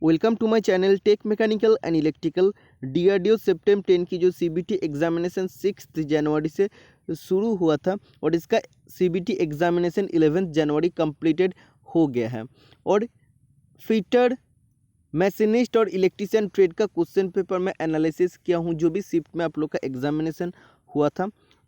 Welcome to my channel tech mechanical and electrical. DRDO September 10 की जो CBT examination 6 जनवरी से शुरू हुआ था और इसका सीबीटी एग्जामिनेशन 11 जनवरी कंप्लीटेड हो गया है। और फिटर, मैशिनिस्ट और इलेक्ट्रीशियन ट्रेड का क्वेश्चन पेपर मैं एनालिसिस किया हूँ जो भी शिफ्ट में आप लोग का एग्जामिनेशन हुआ था।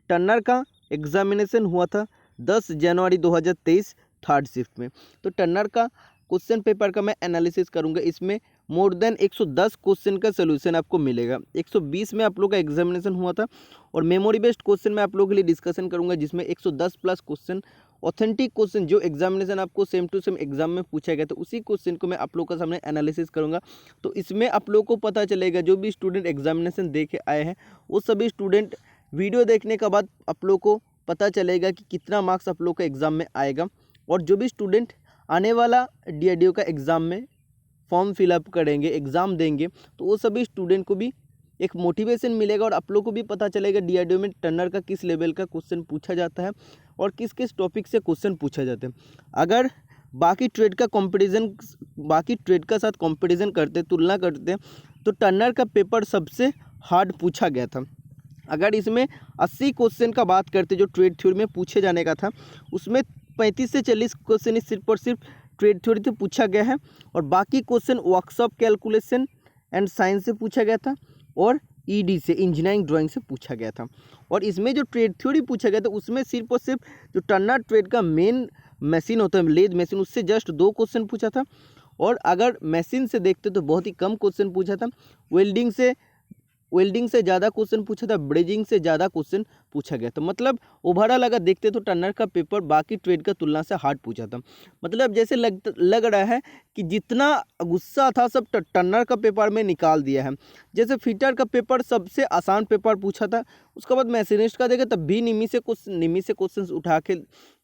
टर्नर का एग्जामिनेशन हुआ था 10 जनवरी 2023 थर्ड शिफ्ट में। तो टर्नर का क्वेश्चन पेपर का मैं एनालिसिस करूंगा। इसमें मोर देन 110 क्वेश्चन का सोल्यूशन आपको मिलेगा। 120 में आप लोग का एग्जामिनेशन हुआ था और मेमोरी बेस्ड क्वेश्चन में आप लोगों के लिए डिस्कशन करूंगा जिसमें 110 प्लस क्वेश्चन ऑथेंटिक क्वेश्चन जो एग्जामिनेशन आपको सेम टू सेम एग्जाम में पूछा गया तो उसी क्वेश्चन को मैं आप लोग का सामने एनालिसिस करूंगा। तो इसमें आप लोग को पता चलेगा जो भी स्टूडेंट एग्जामिनेशन दे के आए हैं वो सभी स्टूडेंट वीडियो देखने के बाद आप लोग को पता चलेगा कि कितना मार्क्स आप लोग का एग्जाम में आएगा। और जो भी स्टूडेंट आने वाला डीआरडीओ का एग्ज़ाम में फॉर्म फिलअप करेंगे, एग्ज़ाम देंगे, तो वो सभी स्टूडेंट को भी एक मोटिवेशन मिलेगा और आप लोग को भी पता चलेगा डीआरडीओ में टर्नर का किस लेवल का क्वेश्चन पूछा जाता है और किस किस टॉपिक से क्वेश्चन पूछा जाता है। अगर बाकी ट्रेड का साथ कंपैरिजन करते, तुलना करते तो टर्नर का पेपर सबसे हार्ड पूछा गया था। अगर इसमें 80 क्वेश्चन का बात करते जो ट्रेड थ्योरी में पूछे जाने का था, उसमें 35 से 40 क्वेश्चन सिर्फ और सिर्फ ट्रेड थ्योरी से पूछा गया है और बाकी question workshop calculation and science से पूछा गया था और ईडी से, इंजीनियरिंग ड्राइंग से पूछा गया था। और इसमें जो ट्रेड थ्योरी पूछा गया था उसमें सिर्फ और सिर्फ जो टर्नर ट्रेड का मेन मशीन होता है, लेद मशीन, उससे जस्ट 2 क्वेश्चन पूछा था। और अगर मशीन से देखते तो बहुत ही कम क्वेश्चन पूछा था। वेल्डिंग से ज़्यादा क्वेश्चन पूछा था, ब्रेजिंग से ज़्यादा क्वेश्चन पूछा गया था। मतलब ओवरऑल अगर देखते तो टर्नर का पेपर बाकी ट्रेड का तुलना से हार्ड पूछा था। मतलब जैसे लग रहा है कि जितना गुस्सा था सब टर्नर का पेपर में निकाल दिया है। जैसे फिटर का पेपर सबसे आसान पेपर पूछा था, उसके बाद मैशिनिस्ट का देखा तब भी निमी से क्वेश्चन उठा के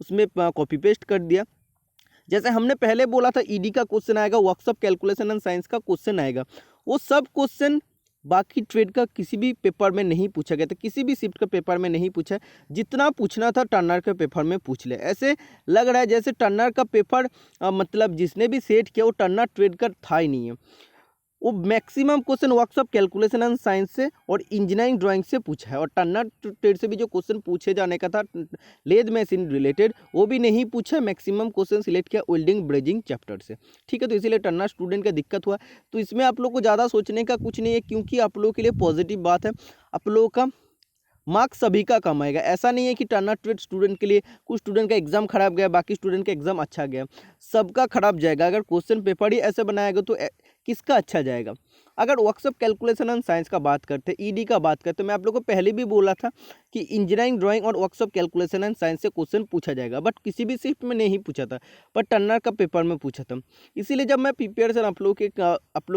उसमें कॉपी पेस्ट कर दिया। जैसे हमने पहले बोला था ईडी का क्वेश्चन आएगा, वर्कशॉप कैलकुलेशन एंड साइंस का क्वेश्चन आएगा, वो सब क्वेश्चन बाकी ट्रेड का किसी भी पेपर में नहीं पूछा गया था, किसी भी शिफ्ट का पेपर में नहीं पूछा। जितना पूछना था टर्नर के पेपर में पूछ ले। ऐसे लग रहा है जैसे टर्नर का पेपर मतलब जिसने भी सेट किया वो टर्नर ट्रेड का था ही नहीं है। वो maximum question workshop calculation and science से और इंजीनियरिंग ड्राइंग से पूछा है। और टर्नर ट्रेड से भी जो क्वेश्चन पूछे जाने का था लेद मशीन रिलेटेड वो भी नहीं पूछा। मैक्सिमम क्वेश्चन सिलेक्ट किया वेल्डिंग ब्रेजिंग चैप्टर से। ठीक है, तो इसीलिए टर्नर स्टूडेंट का दिक्कत हुआ। तो इसमें आप लोग को ज़्यादा सोचने का कुछ नहीं है क्योंकि आप लोगों के लिए पॉजिटिव बात है, आप लोगों का मार्क्स सभी का कम आएगा। ऐसा नहीं है कि टर्नर ट्रेड स्टूडेंट के लिए कुछ स्टूडेंट का एग्जाम खराब गया, बाकी स्टूडेंट का एग्जाम अच्छा गया, सबका खराब जाएगा। अगर क्वेश्चन पेपर ही ऐसे बनाएगा तो किसका अच्छा जाएगा। अगर वर्कशॉप कैलकुलेशन एंड साइंस का बात करते, ईडी का बात करते, मैं आप लोगों को पहले भी बोला था कि इंजीनियरिंग ड्राइंग और वर्कशॉप कैलकुलेशन एंड साइंस से क्वेश्चन पूछा जाएगा, बट किसी भी शिफ्ट में नहीं पूछा था, पर टर्नर का पेपर में पूछा था। इसीलिए जब मैं प्रिपेरेशन आप लोग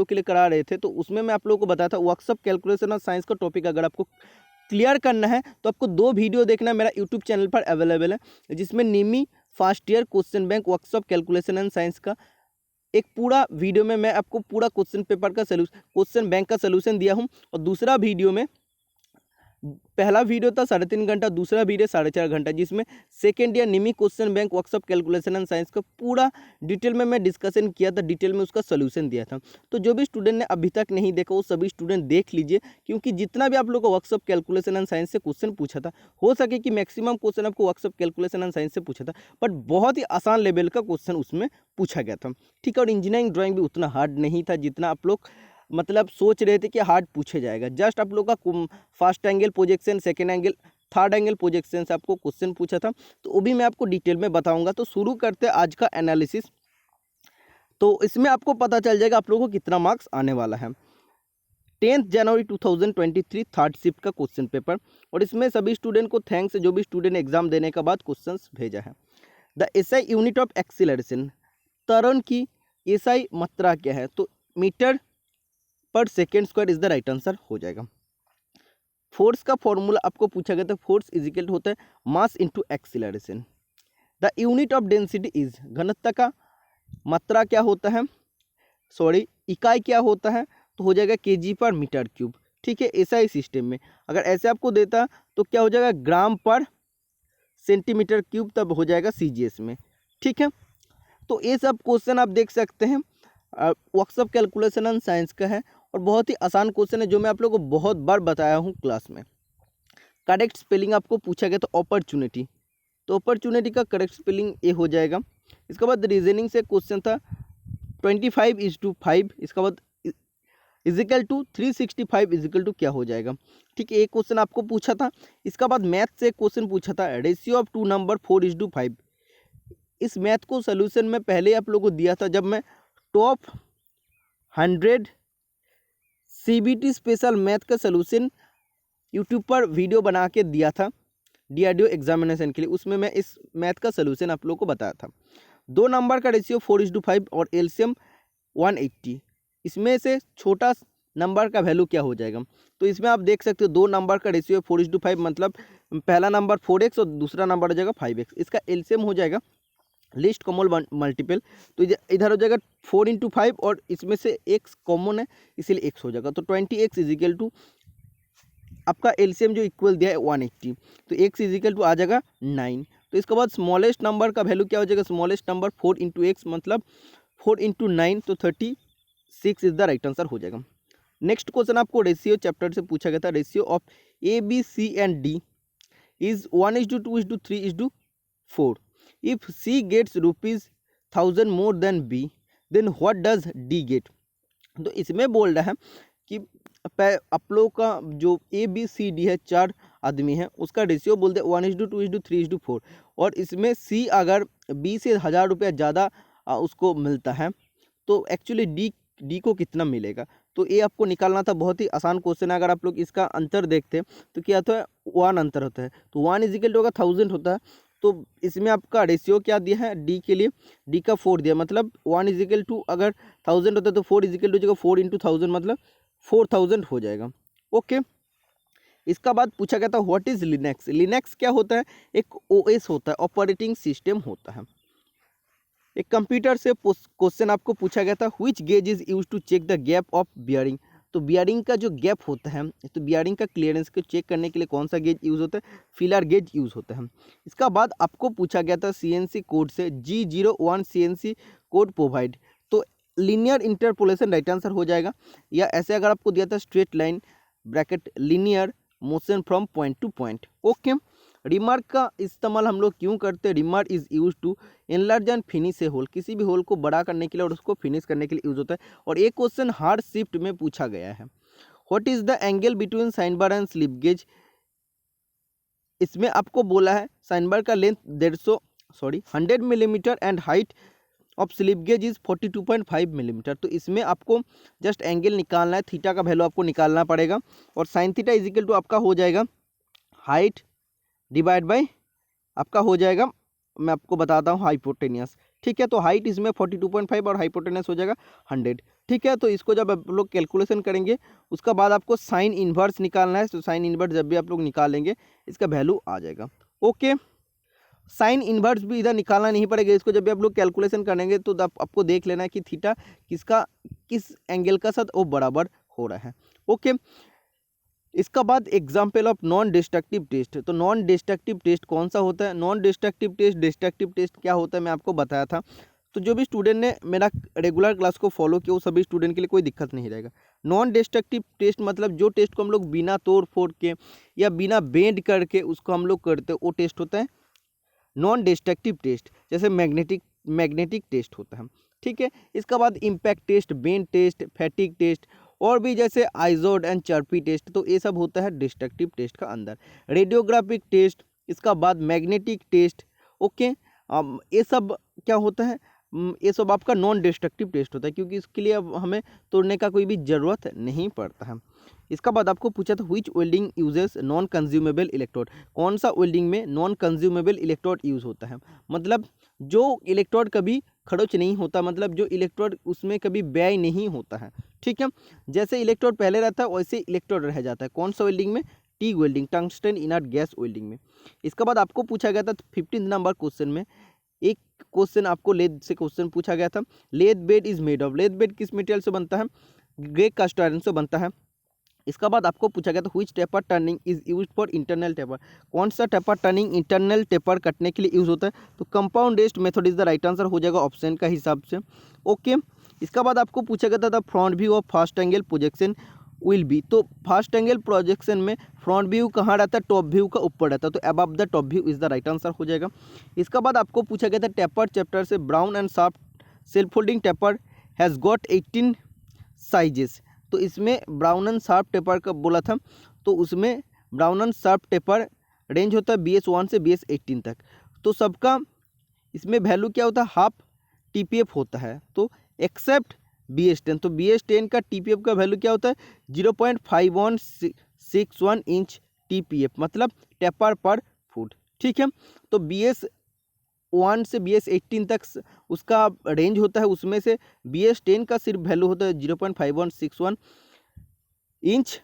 के लिए करा रहे थे तो उसमें मैं आप लोगों को बताया था वर्कशॉप कैलकुलेशन और साइंस का टॉपिक अगर आपको क्लियर करना है तो आपको 2 वीडियो देखना मेरा यूट्यूब चैनल पर अवेलेबल है, जिसमें NIMI first year question bank workshop calculation and science का एक पूरा वीडियो में मैं आपको पूरा क्वेश्चन पेपर का क्वेश्चन बैंक का सोल्यूशन दिया हूं। और दूसरा वीडियो में, पहला वीडियो था 3.5 घंटा, दूसरा वीडियो 4.5 घंटा, जिसमें second year Nimi question bank workshop calculation and science का पूरा डिटेल में मैं डिस्कशन किया था, डिटेल में उसका सोल्यूशन दिया था। तो जो भी स्टूडेंट ने अभी तक नहीं देखा वो सभी स्टूडेंट देख लीजिए, क्योंकि जितना भी आप लोग को वर्कशॉप कैलकुलेशन एंड साइंस से क्वेश्चन पूछा था, हो सके कि मैक्सिमम क्वेश्चन आपको वर्कशॉप कैलकुलेशन एंड साइंस से पूछा था, बट बहुत ही आसान लेवल का क्वेश्चन उसमें पूछा गया था। ठीक है, और इंजीनियरिंग ड्राइंग भी उतना हार्ड नहीं था जितना आप लोग मतलब सोच रहे थे कि हार्ड पूछे जाएगा। जस्ट आप लोग का first angle projection, second angle, third angle projection से आपको क्वेश्चन पूछा था, तो वो भी मैं आपको डिटेल में बताऊंगा। तो शुरू करते हैं आज का एनालिसिस। तो इसमें आपको पता चल जाएगा आप लोगों को कितना मार्क्स आने वाला है। 10 जनवरी 2023 थर्ड शिफ्ट का क्वेश्चन पेपर, और इसमें सभी स्टूडेंट को थैंक्स, जो भी स्टूडेंट एग्जाम देने के बाद क्वेश्चन भेजा है। The SI unit of acceleration, त्वरण की एसआई मात्रा क्या है, तो मीटर पर second square is the right answer हो जाएगा। फोर्स का फॉर्मूला आपको पूछा गया था, फोर्स इज इक्वल होता है mass into acceleration. The unit of density is, घनत्व का मात्रा क्या होता है, इकाई क्या होता है, तो हो जाएगा केजी पर मीटर क्यूब। ठीक है, एसआई सिस्टम में अगर ऐसे आपको देता तो क्या हो जाएगा ग्राम पर सेंटीमीटर क्यूब, तब हो जाएगा सीजीएस में। ठीक है, तो ये सब क्वेश्चन आप देख सकते हैं। वर्कशॉप कैलकुलेशन एंड साइंस का है और बहुत ही आसान क्वेश्चन है जो मैं आप लोगों को बहुत बार बताया हूँ क्लास में। करेक्ट स्पेलिंग आपको पूछा गया तो अपॉर्चुनिटी, तो अपॉर्चुनिटी का करेक्ट स्पेलिंग ए हो जाएगा। इसके बाद रीजनिंग से क्वेश्चन था 25:5, इसका बाद इजिकल टू 365 इजिकल टू क्या हो जाएगा। ठीक है, एक क्वेश्चन आपको पूछा था। इसका बाद मैथ से क्वेश्चन पूछा था रेशियो ऑफ 2 नंबर 4:5। इस मैथ को सोल्यूशन में पहले आप लोगों को दिया था जब मैं टॉप 100 CBT स्पेशल मैथ का सोल्यूशन यूट्यूब पर वीडियो बना के दिया था DRDO एग्जामिनेशन के लिए। उसमें मैं इस मैथ का सोल्यूशन आप लोगों को बताया था। 2 नंबर का रेशियो 4:5 और एलसीएम 180, इसमें से छोटा नंबर का वैल्यू क्या हो जाएगा। तो इसमें आप देख सकते हो 2 नंबर का रेशियो 4:5, मतलब पहला नंबर 4x और दूसरा नंबर हो जाएगा 5x। इसका एलसीएम हो जाएगा लिस्ट कॉमन मल्टीपल, तो इधर हो जाएगा 4×5 और इसमें से x कॉमन है इसीलिए x हो जाएगा। तो 20x इजिकल टू आपका एलसीएम जो इक्वल दिया है 180, तो x इजिकल टू आ जाएगा 9। तो इसके बाद स्मॉलेस्ट नंबर का वैल्यू क्या हो जाएगा, स्मॉलेस्ट नंबर 4×x मतलब 4×9, तो 36 इज द राइट आंसर हो जाएगा। नेक्स्ट क्वेश्चन आपको रेशियो चैप्टर से पूछा गया था। Ratio of A, B, C and D is 1:2:3:4। If C gets ₹1000 more than B, then what does D get. तो इसमें बोल रहा है कि आप लोग का जो ABCD है 4 आदमी है उसका रेशियो बोलते हैं 1:2:3:4 और इसमें C अगर B से 1000 रुपया ज़्यादा उसको मिलता है तो एक्चुअली डी को कितना मिलेगा। तो ये आपको निकालना था, बहुत ही आसान क्वेश्चन है। अगर आप लोग इसका अंतर देखते हैं तो क्या होता है 1 अंतर होता है, तो 1 इजिकल टू होगा 1000 होता है। तो इसमें आपका रेशियो क्या दिया है डी के लिए, डी का 4 दिया, मतलब 1 इजिकल टू अगर 1000 होता है तो 4 इजिकल टू जगह 4×1000 मतलब 4000 हो जाएगा। ओके, इसका बाद पूछा गया था व्हाट इज लिनक्स। लिनक्स क्या होता है, एक OS होता है, ऑपरेटिंग सिस्टम होता है। एक कंप्यूटर से क्वेश्चन आपको पूछा गया था which gauge is use to check the gap of bearing. तो बियरिंग का जो गैप होता है, तो बियरिंग का क्लियरेंस को चेक करने के लिए कौन सा गेज यूज़ होता है, फिलर गेज यूज़ होता है। इसका बाद आपको पूछा गया था CNC कोड से G01 CNC कोड प्रोवाइड। तो लीनियर इंटरपोलेशन राइट आंसर हो जाएगा, या ऐसे अगर आपको दिया था straight line bracket linear motion from point to point. Okay, remark का इस्तेमाल हम लोग क्यों करते हैं, remark is use to enlarge and finish a hole, किसी भी होल को बड़ा करने के लिए और उसको फिनिश करने के लिए यूज होता है। और एक क्वेश्चन हार्ड शिफ्ट में पूछा गया है, what is the angle between sine bar and slip gauge. इसमें आपको बोला है साइन बार का length 100 millimetre and height of slip gauge is 42.5 millimetre. तो इसमें आपको जस्ट एंगल निकालना है, थीटा का वैल्यू आपको निकालना पड़ेगा और साइन थीटा इजिकल टू आपका हो जाएगा हाइट डिवाइड बाय आपका हो जाएगा, मैं आपको बताता हूँ हाइपोटेनियस। ठीक है, तो हाइट इसमें 42.5 और हाइपोटेनियस हो जाएगा 100। ठीक है, तो इसको जब आप लोग कैलकुलेशन करेंगे उसका बाद आपको साइन इन्वर्स निकालना है। तो साइन इन्वर्स जब भी आप लोग निकालेंगे इसका वैल्यू आ जाएगा। ओके, साइन इन्वर्स भी इधर निकालना नहीं पड़ेगा, इसको जब भी आप लोग कैलकुलेशन करेंगे तो आपको देख लेना है कि थीटा किस एंगल का साथ वो बराबर हो रहा है। ओके, इसका बाद example of non destructive test. तो नॉन डिस्ट्रक्टिव टेस्ट कौन सा होता है, non destructive test destructive test क्या होता है मैं आपको बताया था। तो जो भी स्टूडेंट ने मेरा रेगुलर क्लास को फॉलो किया वो सभी स्टूडेंट के लिए कोई दिक्कत नहीं रहेगा। नॉन डिस्ट्रक्टिव टेस्ट मतलब जो टेस्ट को हम लोग बिना तोड़ फोड़ के या बिना बेंड करके उसको हम लोग करते हैं वो टेस्ट होता है नॉन डिस्ट्रक्टिव टेस्ट, जैसे मैग्नेटिक टेस्ट होता है। ठीक है, इसका बाद impact test, bend test, fatigue test और भी जैसे आइजोड एंड चर्पी टेस्ट, तो ये सब होता है डिस्ट्रक्टिव टेस्ट का अंदर। रेडियोग्राफिक टेस्ट, इसका बाद मैग्नेटिक टेस्ट। ओके, ये सब क्या होता है, ये सब आपका नॉन डिस्ट्रक्टिव टेस्ट होता है क्योंकि इसके लिए अब हमें तोड़ने का कोई भी ज़रूरत नहीं पड़ता है। इसका बाद आपको पूछा था which welding uses non consumable electrode. कौन सा वेल्डिंग में नॉन कंज्यूमेबल इलेक्ट्रोड यूज़ होता है, मतलब जो इलेक्ट्रोड कभी खरोच नहीं होता, मतलब जो इलेक्ट्रोड उसमें कभी व्यय नहीं होता है। ठीक है, जैसे इलेक्ट्रोड पहले रहता है वैसे इलेक्ट्रोड रह जाता है। कौन सा वेल्डिंग में, TIG welding, tungsten inert gas welding में। इसके बाद आपको पूछा गया था 15 नंबर क्वेश्चन में एक क्वेश्चन आपको लेद से क्वेश्चन पूछा गया था। Lathe bed is made of, lathe bed किस मटेरियल से बनता है, ग्रे कास्ट आयरन से बनता है। इसका बाद आपको पूछा गया था which taper turning is used for internal taper. कौन सा टेपर टर्निंग इंटरनल टेपर कटने के लिए यूज होता है, तो compound rest method is the right answer हो जाएगा ऑप्शन का हिसाब से। ओके, इसका बाद आपको पूछा गया था the front view of first angle projection will be. तो फर्स्ट एंगल प्रोजेक्शन में फ्रंट व्यू कहाँ रहता है, टॉप व्यू का ऊपर रहता है, तो above the top view is the right answer हो जाएगा। इसका बाद आपको पूछा गया था टेपर चैप्टर से brown and sharp self folding taper has got 18 sizes. तो इसमें ब्राउन एंड शार्प टेपर का बोला था, तो उसमें brown and sharp taper range होता है BS1 से BS18 तक। तो सबका इसमें वैल्यू क्या होता है, हाफ TPF होता है, तो एक्सेप्ट BS10। तो BS10 का TPF का वैल्यू क्या होता है 0.5161 इंच TPF, मतलब टेपर पर फुट। ठीक है, तो BS1 से BS18 तक उसका रेंज होता है, उसमें से BS10 का सिर्फ वैल्यू होता है 0.5161 इंच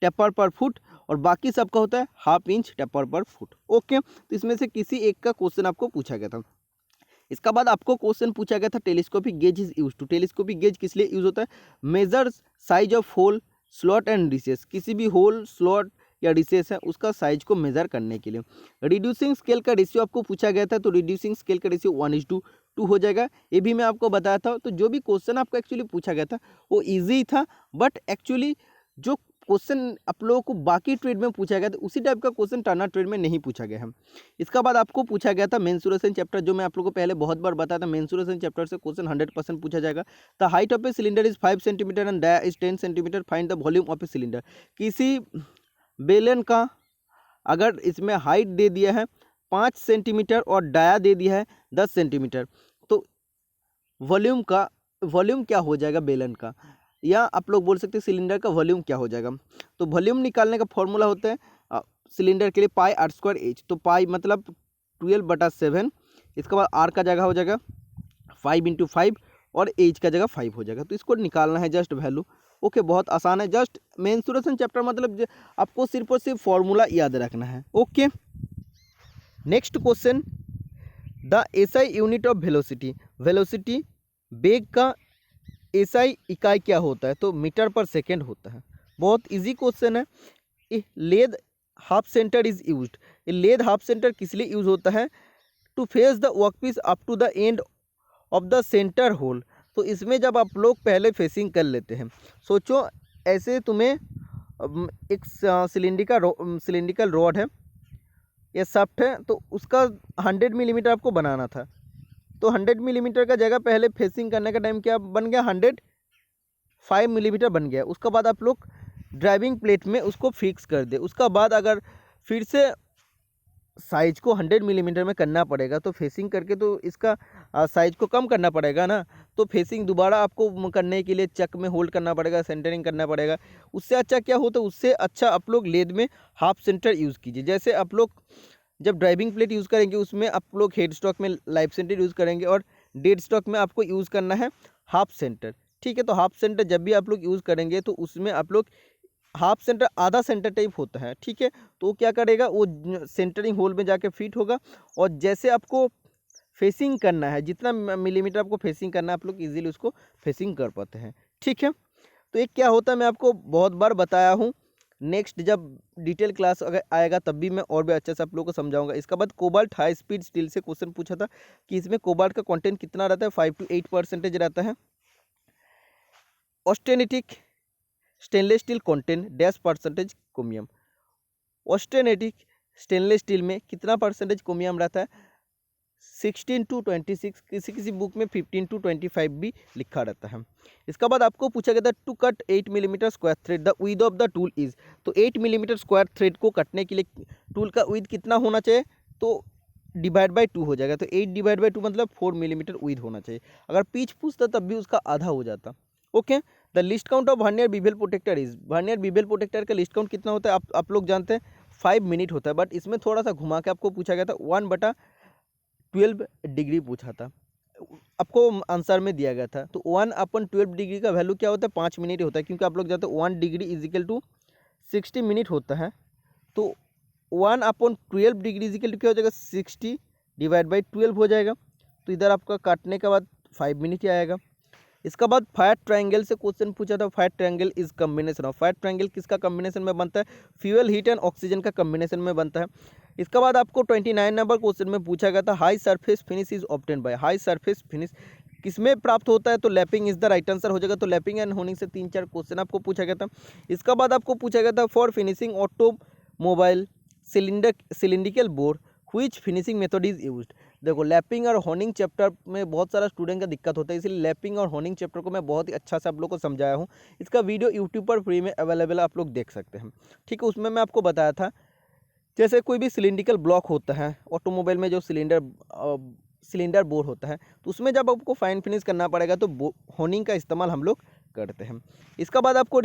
टेपर पर फुट, और बाकी सबका होता है हाफ इंच टेपर पर फुट। ओके, तो इसमें से किसी एक का क्वेश्चन आपको पूछा गया था। इसका बाद आपको क्वेश्चन पूछा गया था telescopic gauge is use to. Telescopic gauge किस लिए यूज होता है, measure size of hole slot and recess, किसी भी होल स्लॉट या रिसेस है उसका साइज को मेजर करने के लिए। रिड्यूसिंग स्केल का रेशियो आपको पूछा गया था, तो रिड्यूसिंग स्केल का रेशियो 1:2 हो जाएगा। ये भी मैं आपको बताया था। तो जो भी क्वेश्चन आपको एक्चुअली पूछा गया था वो ईजी था, बट एक्चुअली जो क्वेश्चन आप लोगों को बाकी ट्रेड में पूछा गया था उसी टाइप का क्वेश्चन टर्नर ट्रेड में नहीं पूछा गया है। इसका बाद आपको पूछा गया था मेंसुरेशन चैप्टर, जो मैं आप लोगों को पहले बहुत बार बताया था, मेंसुरेशन चैप्टर से क्वेश्चन 100% पूछा जाएगा। The height of a cylinder is 5 centimetre and dia is 10 centimetre, find the volume of a cylinder. किसी बेलन का अगर इसमें हाइट दे दिया है 5 सेंटीमीटर और डाया दे दिया है 10 सेंटीमीटर, तो वॉल्यूम क्या हो जाएगा बेलन का, या आप लोग बोल सकते हैं सिलेंडर का वॉल्यूम क्या हो जाएगा। तो वॉल्यूम निकालने का फॉर्मूला होता है सिलेंडर के लिए πr²h। तो पाई मतलब 12/7, इसके बाद r का जगह हो जाएगा 5 × 5 और h का जगह 5 हो जाएगा। तो इसको निकालना है जस्ट वैल्यू। ओके, बहुत आसान है। जस्ट मेंसुरेशन चैप्टर मतलब आपको सिर्फ और सिर्फ फॉर्मूला याद रखना है। Okay, next question, the SI unit of velocity. Velocity वेग का SI इकाई क्या होता है, तो मीटर पर सेकेंड होता है। बहुत इजी क्वेश्चन है। Lathe half centre is used. Lathe half centre किस लिए यूज होता है, to face the workpiece up to the end of the centre hole. तो इसमें जब आप लोग पहले फेसिंग कर लेते हैं, सोचो ऐसे तुम्हें एक सिलिंड्रिकल रॉड है या शाफ्ट है, तो उसका 100 मिलीमीटर आपको बनाना था। तो 100 मिलीमीटर का जगह पहले फेसिंग करने का टाइम क्या बन गया, 105 मिलीमीटर बन गया। उसका बाद आप लोग ड्राइविंग प्लेट में उसको फिक्स कर दे। उसका बाद अगर फिर से साइज को 100 मिलीमीटर में करना पड़ेगा, तो फेसिंग करके तो इसका साइज को कम करना पड़ेगा ना। तो फेसिंग दोबारा आपको करने के लिए चक में होल्ड करना पड़ेगा, सेंटरिंग करना पड़ेगा। उससे अच्छा क्या होता है, उससे अच्छा आप लोग लेद में हाफ सेंटर यूज़ कीजिए। जैसे आप लोग जब ड्राइविंग प्लेट यूज़ करेंगे उसमें आप लोग हेड स्टॉक में लाइफ सेंटर यूज़ करेंगे और डेड स्टॉक में आपको यूज़ करना है हाफ सेंटर। ठीक है, तो हाफ सेंटर जब भी आप लोग यूज़ करेंगे तो उसमें आप लोग हाफ सेंटर आधा सेंटर टाइप होता है। ठीक है, तो क्या करेगा, वो सेंटरिंग होल में जाके फिट होगा, और जैसे आपको फेसिंग करना है, जितना मिलीमीटर आपको फेसिंग करना है, आप लोग इजीली उसको फेसिंग कर पाते हैं। ठीक है, तो एक क्या होता है, मैं आपको बहुत बार बताया हूँ। नेक्स्ट जब डिटेल क्लास अगर आएगा तब भी मैं और भी अच्छे से आप लोगों को समझाऊंगा। इसका बाद कोबाल्ट हाई स्पीड स्टील से क्वेश्चन पूछा था कि इसमें कोबाल्ट का कंटेंट कितना रहता है, 5 to 8% रहता है। Austenitic stainless steel content %% chromium. Austenitic stainless steel में कितना % क्रोमियम रहता है, 16 to 26, किसी बुक में 15 to 25 भी लिखा रहता है। इसका बाद आपको पूछा गया था to cut 8 millimetre square thread the width of the tool is. तो 8 मिलीमीटर स्क्वायर थ्रेड को कटने के लिए टूल का विड्थ कितना होना चाहिए, तो /2 हो जाएगा। तो 8/2 मतलब 4 मिलीमीटर विड्थ होना चाहिए। अगर पिच पूछता तब भी उसका आधा हो जाता। Okay, the least count of vernier bevel protractor is. Vernier bevel protractor का लिस्ट काउंट कितना होता है, आप लोग जानते हैं 5 मिनट होता है, बट इसमें थोड़ा सा घुमा के आपको पूछा गया था 1/12 डिग्री पूछा था, आपको आंसर में दिया गया था। तो 1/12 डिग्री का वैल्यू क्या होता है, 5 मिनट होता है, क्योंकि आप लोग जानते हैं 1 डिग्री = 60 मिनट होता है। तो 1/12 डिग्री = क्या हो जाएगा, 60/12 हो जाएगा। तो इधर आपका काटने के बाद 5 मिनट ही आएगा। इसका बाद फायर ट्रायंगल से क्वेश्चन पूछा था। Fire triangle is combination of, fire triangle किसका कम्बिनेशन में बनता है, फ्यूल हीट एंड ऑक्सीजन का कम्बिनेशन में बनता है। इसका बाद आपको 29 नंबर क्वेश्चन में पूछा गया था high surface finish is obtain bye. High surface finish किसमें प्राप्त होता है, तो lapping is the right answer हो जाएगा। तो लैपिंग एंड होनिंग से 3-4 क्वेश्चन आपको पूछा गया था। इसका बाद आपको पूछा गया था for finishing automobile cylindrical board which finishing method is used. देखो लैपिंग और होनिंग चैप्टर में बहुत सारा स्टूडेंट का दिक्कत होता है, इसलिए लैपिंग और होनिंग चैप्टर को मैं बहुत ही अच्छा से आप लोग को समझाया हूँ। इसका वीडियो यूट्यूब पर फ्री में अवेलेबल आप लोग देख सकते हैं। ठीक है, उसमें मैं आपको बताया था जैसे कोई भी सिलिंड्रिकल ब्लॉक होता है ऑटोमोबाइल में, जो सिलेंडर बोर होता है, तो उसमें जब आपको फाइन फिनिश करना पड़ेगा तो होनिंग का इस्तेमाल हम लोग करते हैं। इसका बाद आपको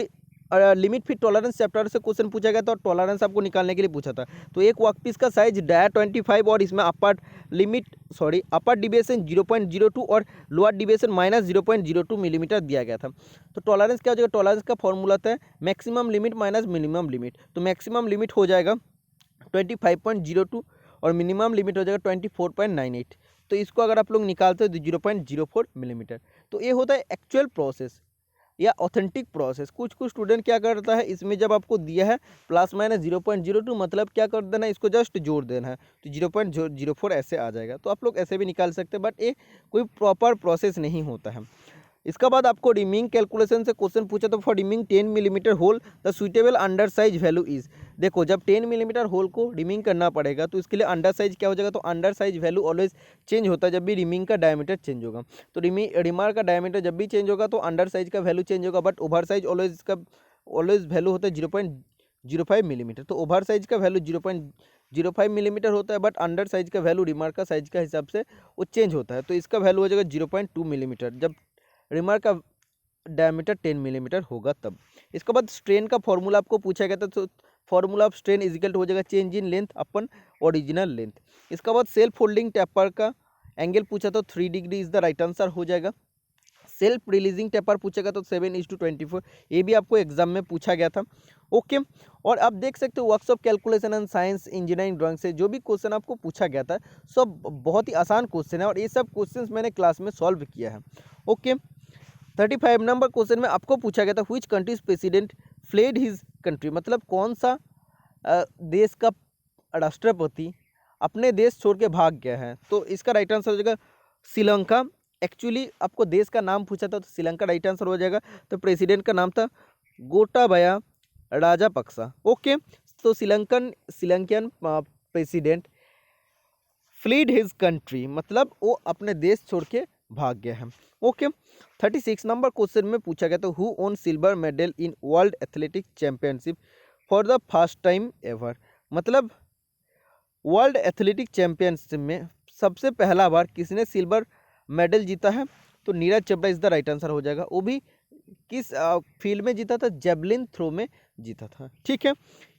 लिमिट फिट टॉलरेंस चैप्टर से क्वेश्चन पूछा गया था और टॉलरेंस आपको निकालने के लिए पूछा था। तो एक वर्कपीस का साइज डाया 25 और इसमें अपर डिविएशन 0.02 और लोअर डिविएशन -0.02 मिलीमीटर दिया गया था। तो टॉलरेंस क्या हो जाएगा, टॉलरेंस का फॉर्मूला था maximum limit minus minimum limit. तो मैक्सिमम लिमिट हो जाएगा 25.02 और मिनिमम लिमिट हो जाएगा 24.98। तो इसको अगर आप लोग निकालते हो तो 0.04 मिलीमीटर। तो ये होता है एक्चुअल प्रोसेस या ऑथेंटिक प्रोसेस। कुछ स्टूडेंट क्या करता है, इसमें जब आपको दिया है ±0.02 मतलब क्या कर देना है, इसको जस्ट जोड़ देना है तो 0.04 ऐसे आ जाएगा। तो आप लोग ऐसे भी निकाल सकते हैं, बट ये कोई प्रॉपर प्रोसेस नहीं होता है। इसका बाद आपको रिमिंग कैलकुलेशन से क्वेश्चन पूछा तो for reaming 10 millimetre hole the suitable under size value is. देखो जब 10 मिलीमीटर होल को रिमिंग करना पड़ेगा तो इसके लिए अंडर साइज क्या हो जाएगा, तो under size value always change होता है जब भी रिमिंग का डायमीटर चेंज होगा। तो रिमार का डायमीटर जब भी चेंज होगा तो अंडर साइज का वैल्यू चेंज होगा, but over size always value होता है 0.05 मिलीमीटर। तो ओवर साइज का वैल्यू 0.05 मिलीमीटर होता है, बट अंडर साइज का वैल्यू रिमार का साइज का हिसाब से वो चेंज होता है। तो इसका वैल्यू हो जाएगा 0.2 मिलीमीटर जब रिमार का डायमीटर 10 मिलीमीटर होगा तब। इसके बाद स्ट्रेन का फॉर्मूला आपको पूछा गया था, तो formula of strain is equal to हो जाएगा change in length upon original length. इसके बाद सेल्फ फोल्डिंग टेपर का एंगल पूछा तो 3 degree is the right answer हो जाएगा। सेल्फ रिलीजिंग टेपर पूछेगा तो 7:24, ये भी आपको एग्जाम में पूछा गया था। ओके, और आप देख सकते हो workshop calculation and science engineering drawing से जो भी क्वेश्चन आपको पूछा गया था सब बहुत ही आसान क्वेश्चन है और ये सब क्वेश्चंस मैंने क्लास में सॉल्व किया है। ओके, 35 नंबर क्वेश्चन में आपको पूछा गया था which countries president fled his country, मतलब कौन सा देश का राष्ट्रपति अपने देश छोड़ के भाग गया है। तो इसका राइट आंसर हो जाएगा श्रीलंका। एक्चुअली आपको देश का नाम पूछा था तो श्रीलंका राइट आंसर हो जाएगा। तो प्रेसिडेंट का नाम था गोटाबाया राजापक्सा। ओके, तो Sri Lankan president fled his country मतलब वो अपने देश छोड़ के भाग गया है। ओके, 36 नंबर क्वेश्चन में पूछा गया तो who own silver medal in world athletic championship for the first time ever, मतलब वर्ल्ड एथलेटिक चैंपियनशिप में सबसे पहला बार किसने सिल्वर मेडल जीता है, तो Neeraj Chopra is the right answer हो जाएगा। वो भी किस फील्ड में जीता था, जेवलिन थ्रो में जीता था। ठीक है,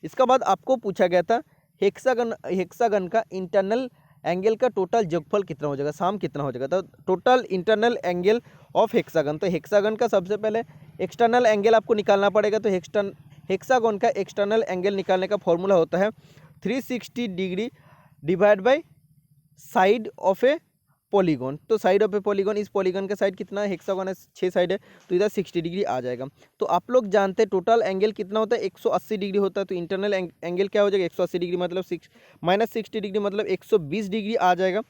इसका बाद आपको पूछा गया था हेक्सागन का इंटरनल एंगल का टोटल जोगफल कितना हो जाएगा, साम कितना हो जाएगा। तो total internal angle of hexagon, तो हेक्सागन का सबसे पहले एक्सटर्नल एंगल आपको निकालना पड़ेगा। तो हेक्सागन का एक्सटर्नल एंगल निकालने का फॉर्मूला होता है 360 degree divide by side of A polygon. तो साइड ऑफ ए पॉलीगॉन, इस पॉलीगॉन का साइड कितना है, हेक्सागन है 6 साइड है तो इधर 60 डिग्री आ जाएगा। तो आप लोग जानते हैं टोटल एंगल कितना होता है, 180 डिग्री होता है। तो इंटरनल एंगल क्या हो जाएगा, 180 डिग्री मतलब -60 डिग्री मतलब 120 डिग्री आ जाएगा।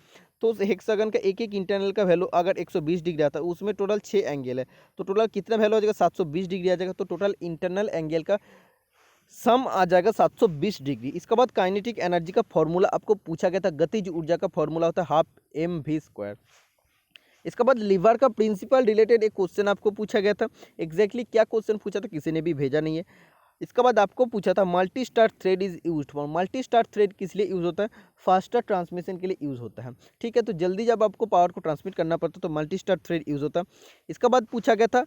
तो हेक्सागन का एक इंटरनल का वैल्यू अगर 120 डिग्री आता है उसमें टोटल 6 एंगल है तो टोटल कितना वैल्यू हो जाएगा, 720 डिग्री आ जाएगा। तो टोटल इंटरनल एंगल का सम आ जाएगा 720 डिग्री। इसके बाद काइनेटिक एनर्जी का फॉर्मूला आपको पूछा गया था, गतिज ऊर्जा का फॉर्मूला होता है 1/2 mv²। इसके बाद लीवर का प्रिंसिपल रिलेटेड एक क्वेश्चन आपको पूछा गया था। एग्जैक्टली क्या क्वेश्चन पूछा था किसी ने भी भेजा नहीं है। इसके बाद आपको पूछा था multi star thread is used for, multi star thread किस लिए यूज़ होता है, फास्टर ट्रांसमिशन के लिए यूज़ होता है। ठीक है, तो जल्दी जब आपको पावर को ट्रांसमिट करना पड़ता है तो मल्टी स्टार थ्रेड यूज़ होता है। इसके बाद पूछा गया था